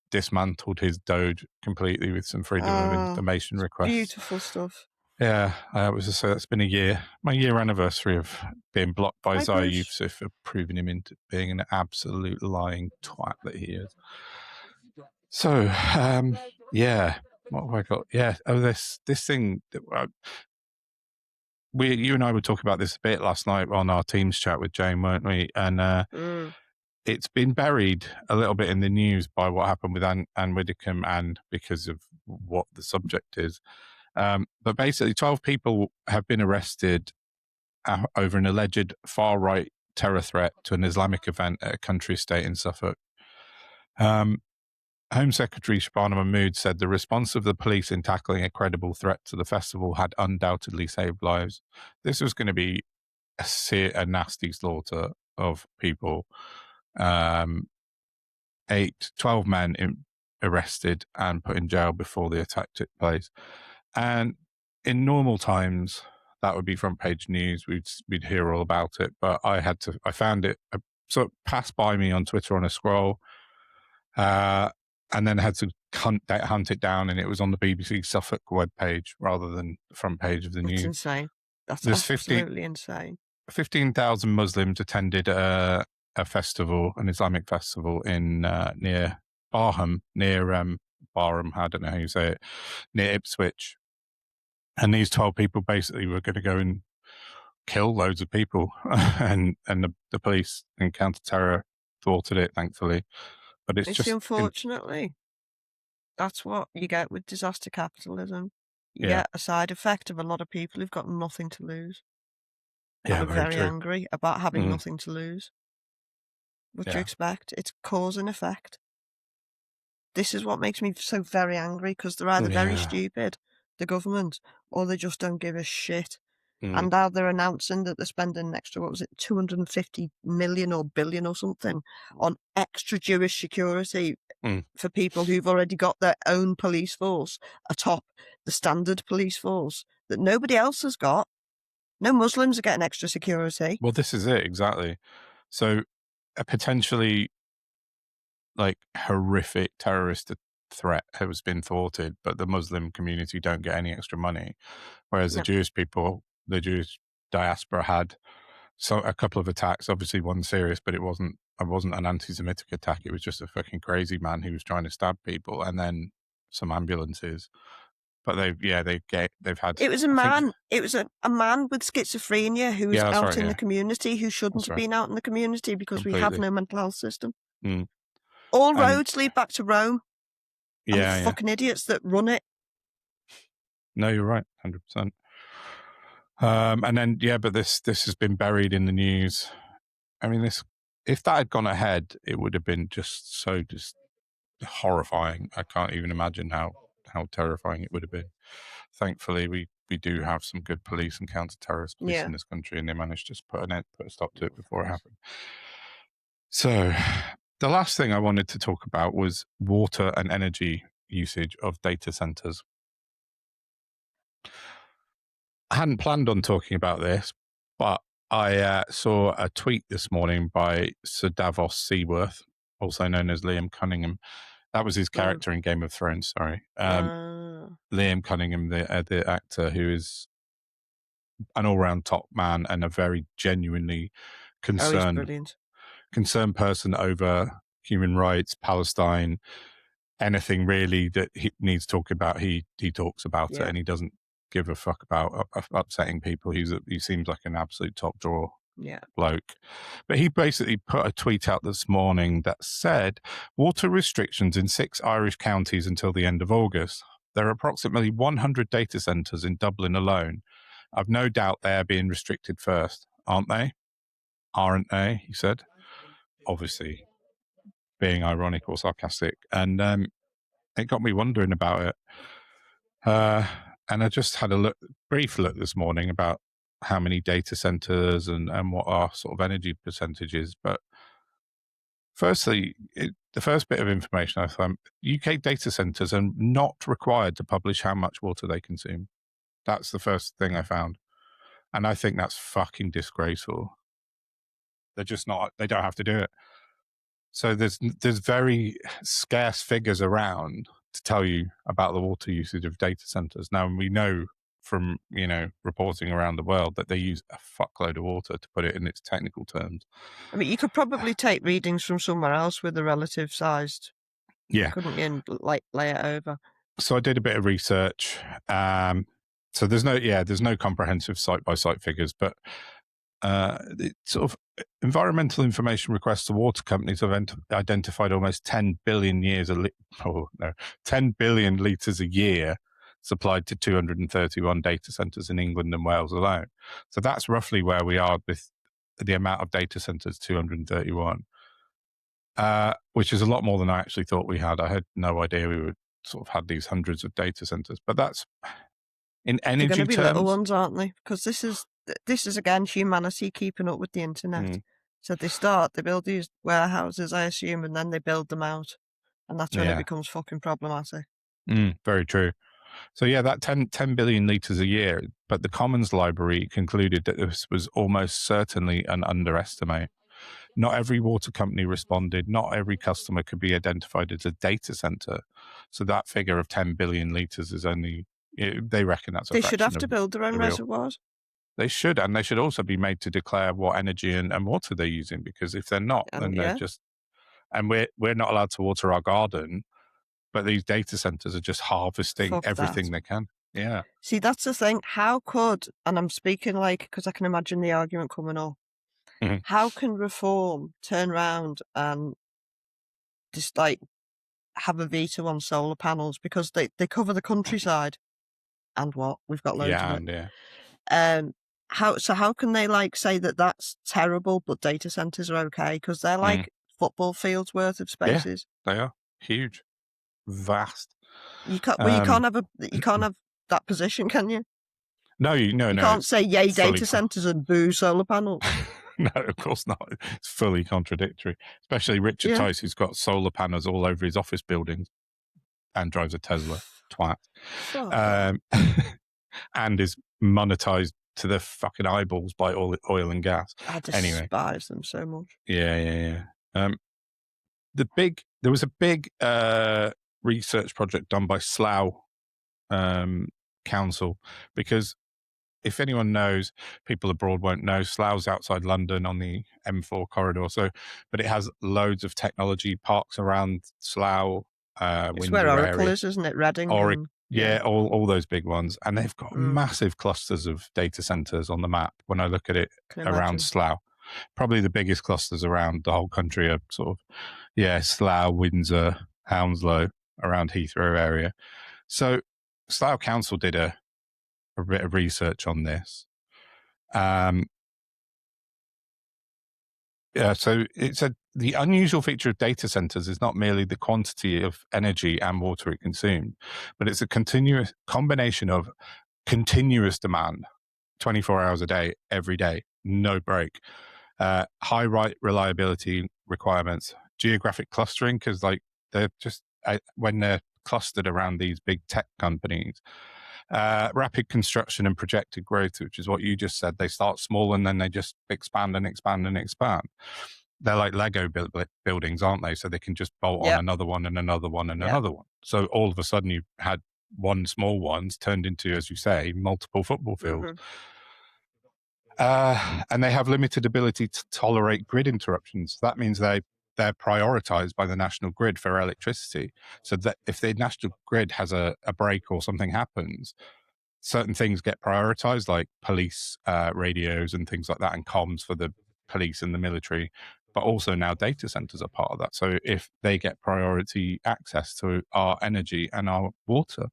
dismantled his Doge completely with some freedom of information requests. Beautiful stuff. Yeah, so that's been a year, my year anniversary of being blocked by Zai Yusuf for proving him into being an absolute lying twat that he is. So, yeah, what have I got? Yeah, this thing. You and I were talking about this a bit last night on our Teams chat with Jane, weren't we? And it's been buried a little bit in the news by what happened with Ann Widdecombe, and because of what the subject is. But basically, 12 people have been arrested over an alleged far-right terror threat to an Islamic event at a country estate in Suffolk. Home Secretary Shabana Mahmood said the response of the police in tackling a credible threat to the festival had undoubtedly saved lives. This was going to be a nasty slaughter of people. 12 men arrested and put in jail before the attack took place. And in normal times, that would be front page news. We'd hear all about it. But I found it sort of passed by me on Twitter on a scroll. And then had to hunt it down, and it was on the BBC Suffolk webpage rather than the front page of the news. That's insane. That's absolutely insane. 15,000 Muslims attended a festival, an Islamic festival in near Barham, Barham, I don't know how you say it, near Ipswich. And these 12 people basically were going to go and kill loads of people, and the police and counter-terror thwarted it, thankfully. But it's just unfortunately, that's what you get with disaster capitalism. You get a side effect of a lot of people who've got nothing to lose. Yeah, and very angry about having nothing to lose. What do you expect? It's cause and effect. This is what makes me so very angry, because they're either very stupid, the government, or they just don't give a shit. And now they're announcing that they're spending an extra, 250 million or billion or something on extra Jewish security for people who've already got their own police force atop the standard police force that nobody else has got. No Muslims are getting extra security. Well, this is it, exactly. So a potentially horrific terrorist threat has been thwarted, but the Muslim community don't get any extra money, whereas the Jewish people, the Jewish diaspora, had a couple of attacks. Obviously, one serious, but it wasn't an anti-Semitic attack. It was just a fucking crazy man who was trying to stab people, and then some ambulances. But they've had. It was a man. It was a man with schizophrenia who was out in the community, who shouldn't have been out in the community, because we have no mental health system. All roads lead back to Rome. And the fucking idiots that run it. No, you're right, 100%. And then but this has been buried in the news. I mean, if that had gone ahead, it would have been just horrifying. I can't even imagine how terrifying it would have been. Thankfully, we do have some good police and counter-terrorist police in this country, and they managed to put a stop to it before it happened. So the last thing I wanted to talk about was water and energy usage of data centers. I hadn't planned on talking about this, but I saw a tweet this morning by Sir Davos Seaworth, also known as Liam Cunningham, That was his character in Game of Thrones. Sorry, Liam Cunningham, the actor, who is an all-round top man and a very genuinely concerned person over human rights, Palestine, anything really that he needs talking about. He talks about it, and he doesn't give a fuck about upsetting people. He seems like an absolute top drawer bloke. But he basically put a tweet out this morning that said, water restrictions in 6 Irish counties until the end of August. There are approximately 100 data centres in Dublin alone. I've no doubt they're being restricted first, aren't they? Aren't they? He said, obviously being ironic or sarcastic. And it got me wondering about it. And I just had a brief look this morning about how many data centers and what our sort of energy percentage is. But firstly, the first bit of information I found, UK data centers are not required to publish how much water they consume. That's the first thing I found. And I think that's fucking disgraceful. They're just not, they don't have to do it. So there's very scarce figures around to tell you about the water usage of data centers. Now, we know from, reporting around the world that they use a fuckload of water, to put it in its technical terms. I mean, you could probably take readings from somewhere else with a relative sized, couldn't you, and lay it over. So I did a bit of research. So there's no comprehensive site-by-site figures, but sort of environmental information requests to water companies have identified almost 10 billion 10 billion litres a year supplied to 231 data centres in England and Wales alone. So that's roughly where we are with the amount of data centres, 231, which is a lot more than I actually thought we had. I had no idea we would sort of had these hundreds of data centres, but that's in energy terms. They're going to be little ones, aren't they? Because this is again humanity keeping up with the internet. So they build these warehouses, I assume, and then they build them out, and that's when it becomes fucking problematic. Very true. So that 10 billion litres a year, but the Commons Library concluded that this was almost certainly an underestimate. Not every water company responded. Not every customer could be identified as a data centre. So that figure of 10 billion litres is only, they reckon that's a fraction. They should have to build their own reservoirs. They should, and they should also be made to declare what energy and water they're using, because if they're not, then they're just, and we're not allowed to water our garden, but these data centers are just harvesting everything they can. Yeah. See, that's the thing. How could, and I'm speaking because I can imagine the argument coming up, how can Reform turn around and just have a veto on solar panels, because they cover the countryside, and we've got loads of it. How can they say that that's terrible, but data centers are okay? Because they're football fields worth of spaces. Yeah, they are huge, vast. You can't have that position, can you? No, you can't say yay data centers and boo solar panels. No, of course not. It's fully contradictory. Especially Richard Tice, who's got solar panels all over his office buildings and drives a Tesla. Twat. And is monetized to the fucking eyeballs by oil and gas. I despise them so much. Yeah. There was a big research project done by Slough Council, because if anyone knows, people abroad won't know, Slough's outside London on the M4 corridor. But it has loads of technology parks around Slough. It's where Oracle is, isn't it? Reading. All those big ones. And they've got massive clusters of data centers on the map. When I look at it around Slough, probably the biggest clusters around the whole country are sort of, Slough, Windsor, Hounslow, around Heathrow area. So Slough Council did a bit of research on this. So it said the unusual feature of data centers is not merely the quantity of energy and water it consumes, but it's a continuous combination of continuous demand, 24 hours a day, every day, no break, high reliability requirements, geographic clustering, because they're just when they're clustered around these big tech companies, rapid construction and projected growth, which is what you just said. They start small and then they just expand and expand and expand. they're like Lego buildings, aren't they? So they can just bolt on Yep. another one and another one and Yep. another one. So all of a sudden you've had one small one's turned into, as you say, multiple football fields. And they have limited ability to tolerate grid interruptions. That means they're prioritized by the national grid for electricity. So that if the national grid has a break or something happens, certain things get prioritized, like police radios and things like that, and comms for the police and the military. But also now data centers are part of that. So if they get priority access to our energy and our water.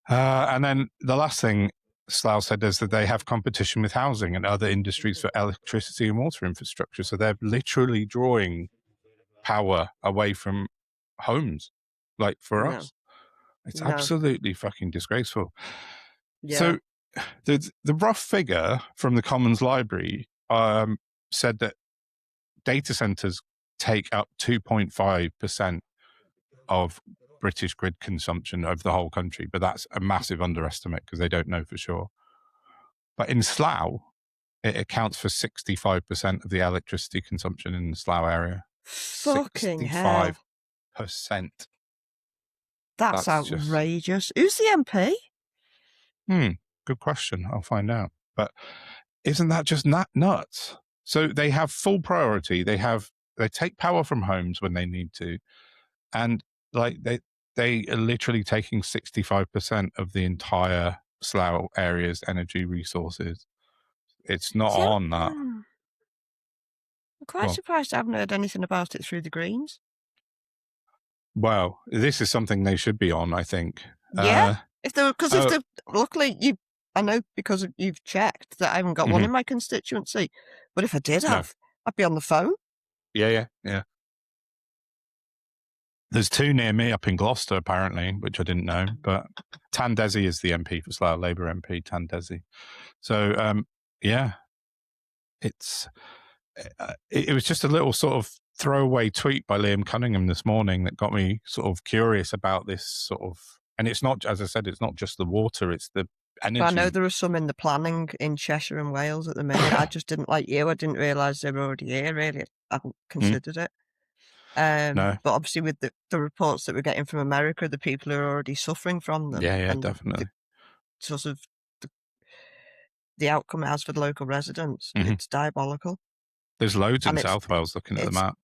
And then the last thing Slough said is that they have competition with housing and other industries for electricity and water infrastructure. So they're literally drawing power away from homes, like for us. It's absolutely fucking disgraceful. Yeah. So the rough figure from the Commons Library said that data centers take up 2.5% of British grid consumption over the whole country, but that's a massive underestimate because they don't know for sure. But in Slough, it accounts for 65% of the electricity consumption in the Slough area. Fucking hell. 65%. That's outrageous. Who's the MP? Good question. I'll find out. But isn't that just nuts? So they have full priority. They take power from homes when they need to, and like they are literally taking 65% of the entire Slough area's energy resources. It's not on that. I'm quite surprised I haven't heard anything about it through the Greens. Well, this is something they should be on, I think. Yeah, luckily I know because you've checked that I haven't got one in my constituency. But if I did have, I'd be on the phone. Yeah. There's two near me up in Gloucester, apparently, which I didn't know. But Tandesi is the MP for Slough, Labour MP, Tandesi. So, yeah, it was just a little sort of throwaway tweet by Liam Cunningham this morning that got me sort of curious about this sort of, and it's not, as I said, it's not just the water, it's the energy. But I know there are some in the planning in Cheshire and Wales at the minute. I just didn't I didn't realise they were already here, really. I haven't considered it. No. But obviously with the reports that we're getting from America, the people are already suffering from them. Yeah, definitely. Sort of the outcome it has for the local residents, it's diabolical. There's loads in South Wales looking at the map.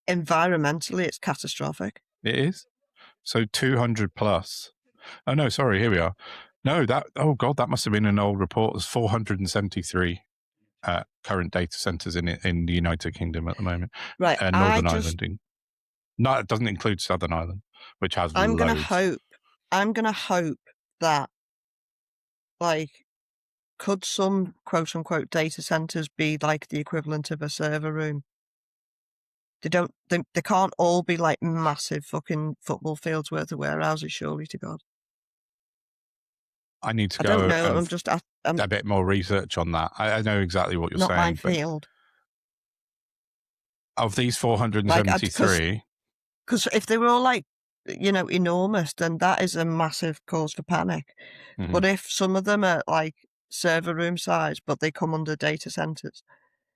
Environmentally, it's catastrophic. It is. So 200 plus. Oh, no, sorry, here we are. No, oh God, that must have been an old report. There's 473 current data centers in the United Kingdom at the moment. Right. Northern Ireland. No, it doesn't include Southern Ireland, which has loads. I'm going to hope that, like, could some quote unquote data centers be like the equivalent of a server room? They can't all be like massive fucking football fields worth of warehouses, surely to God. I need to go. I don't know. I'm a bit more research on that. I know exactly what you're saying. Not my field. Of these 473, because if they were all like, enormous, then that is a massive cause for panic. But if some of them are like server room size, but they come under data centers,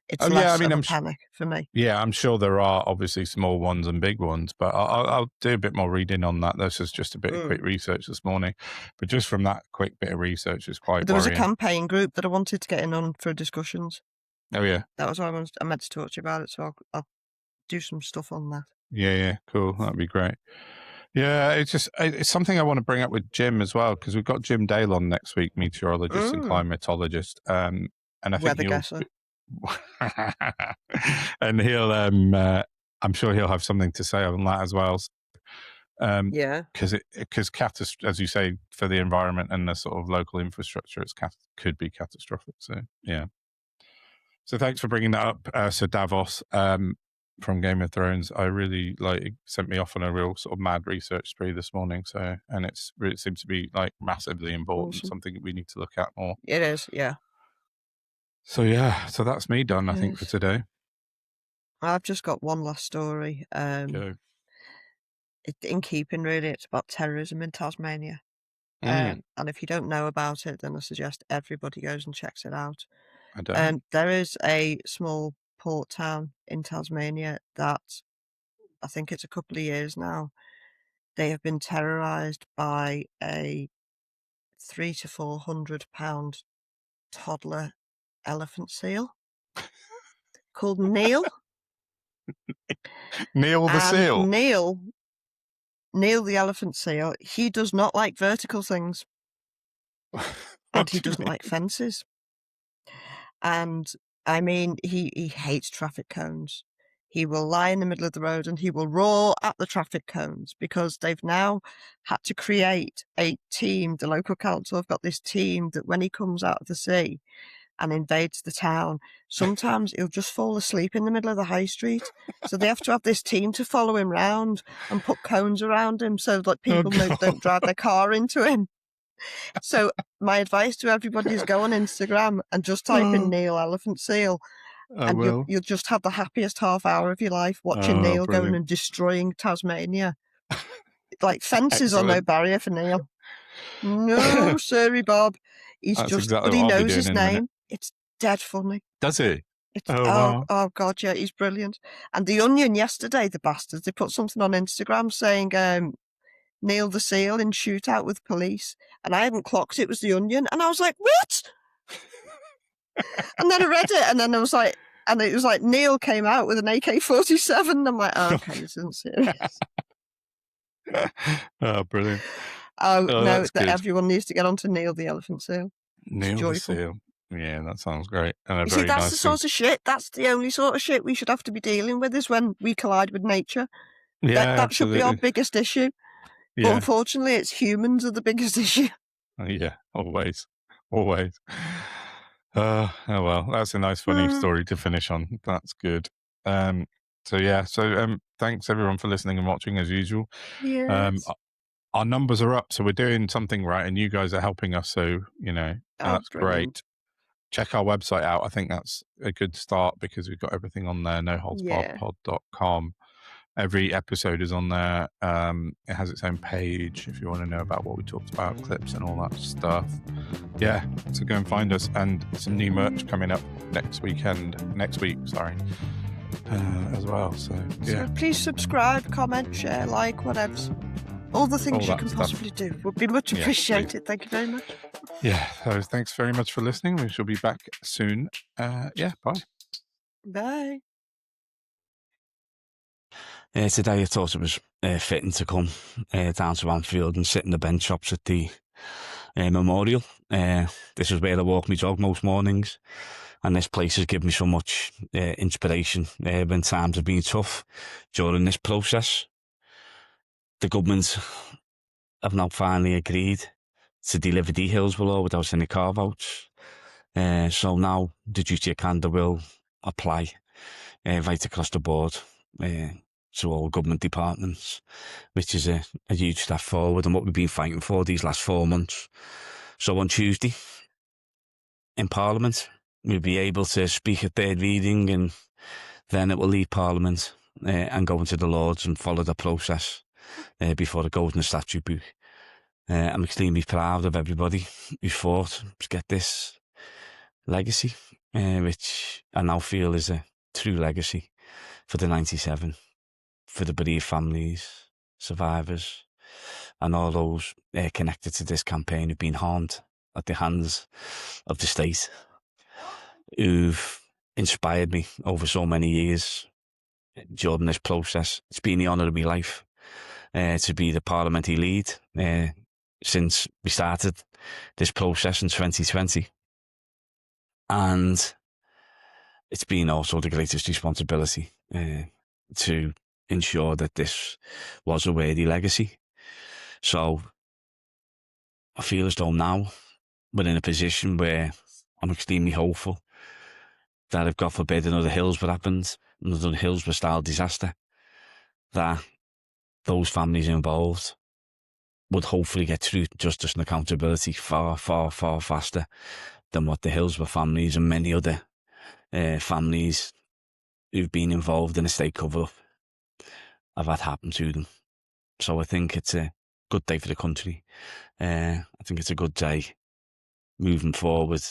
it's less of a panic for me. Yeah, I'm sure there are obviously small ones and big ones, but I'll do a bit more reading on that. This is just a bit of quick research this morning, but just from that quick bit of research, it's quite. There was a campaign group that I wanted to get in on for discussions. Oh yeah, that was why I meant to talk to you about it. So I'll do some stuff on that. Yeah, cool. That'd be great. Yeah, it's something I want to bring up with Jim as well, because we've got Jim Dale on next week, meteorologist and climatologist, and I think weather guesser. And he'll I'm sure he'll have something to say on that as well. Because as you say, for the environment and the sort of local infrastructure, could be catastrophic. So yeah. So thanks for bringing that up, Sir Davos from Game of Thrones. I really it sent me off on a real sort of mad research spree this morning. So, and it seems to be like massively important, something we need to look at more. It is, yeah. So yeah, so that's me done, I think, for today. I've just got one last story. Go. In keeping, really, it's about terrorism in Tasmania. And if you don't know about it, then I suggest everybody goes and checks it out. I don't. There is a small port town in Tasmania that I think it's a couple of years now. They have been terrorised by a 300 to 400 pound toddler elephant seal called Neil. Neil the And seal. Neil the elephant seal, he does not like vertical things. And he doesn't like fences. And I mean, he hates traffic cones. He will lie in the middle of the road and he will roar at the traffic cones because they've now had to create a team. The local council have got this team that when he comes out of the sea and invades the town, sometimes he'll just fall asleep in the middle of the high street. So they have to have this team to follow him round and put cones around him so that people don't drive their car into him. So my advice to everybody is go on Instagram and just type in Neil Elephant Seal. And you'll just have the happiest half hour of your life watching Neil going and destroying Tasmania. Like fences are no barrier for Neil. No, sorry, Bob. That's exactly but he what I'll be knows doing his in a minute. name. It's dead funny. Does he? Oh God, yeah, he's brilliant. And the Onion yesterday, the bastards, they put something on Instagram saying Neil the Seal in shootout with police, and I hadn't clocked it was the Onion, and I was like, what? And then I read it, and then I was like, and it was like Neil came out with an AK-47. I'm like, oh, okay, this isn't serious. Oh, brilliant. No, that everyone needs to get onto Neil the Elephant Seal. Neil the Seal. Yeah, that sounds great. And you see, that's the sort of shit, that's the only sort of shit we should have to be dealing with is when we collide with nature. Yeah, that should be our biggest issue. Yeah. But unfortunately, it's humans are the biggest issue. Yeah, always. Oh well, that's a nice, funny story to finish on. That's good. So thanks everyone for listening and watching as usual. Yes. Our numbers are up, so we're doing something right, and you guys are helping us. So that's great. Check our website out. I think that's a good start because we've got everything on there. noholdsbarredpod.com. Every episode is on there. It has its own page if you want to know about what we talked about, clips and all that stuff. Yeah, so go and find us. And some new merch coming up next week, as well. So please subscribe, comment, share, like, whatever. All the things you can possibly do would be much appreciated. Thank you very much. Yeah, so thanks very much for listening. We shall be back soon. Bye. Bye. Today I thought it was fitting to come down to Anfield and sit in the bench opposite the memorial. This is where I walk my dog most mornings, and this place has given me so much inspiration when times have been tough during this process. The government have now finally agreed to deliver the Hillsborough without any carve-outs. So now the duty of candour will apply right across the board to all government departments, which is a huge step forward and what we've been fighting for these last 4 months. So on Tuesday in Parliament, we'll be able to speak at third reading, and then it will leave Parliament and go into the Lords and follow the process before it goes in the statute book. I'm extremely proud of everybody who fought to get this legacy, which I now feel is a true legacy for the 97, for the bereaved families, survivors, and all those connected to this campaign who've been harmed at the hands of the state, who've inspired me over so many years during this process. It's been the honour of my life to be the parliamentary lead since we started this process in 2020. And it's been also the greatest responsibility to ensure that this was a worthy legacy. So I feel as though now we're in a position where I'm extremely hopeful that if, God forbid, another Hillsborough happens, another Hillsborough-style disaster, that those families involved would hopefully get through justice and accountability far, far, far faster than what the Hillsborough families and many other families who've been involved in a state cover-up have had happen to them. So I think it's a good day for the country. I think it's a good day moving forward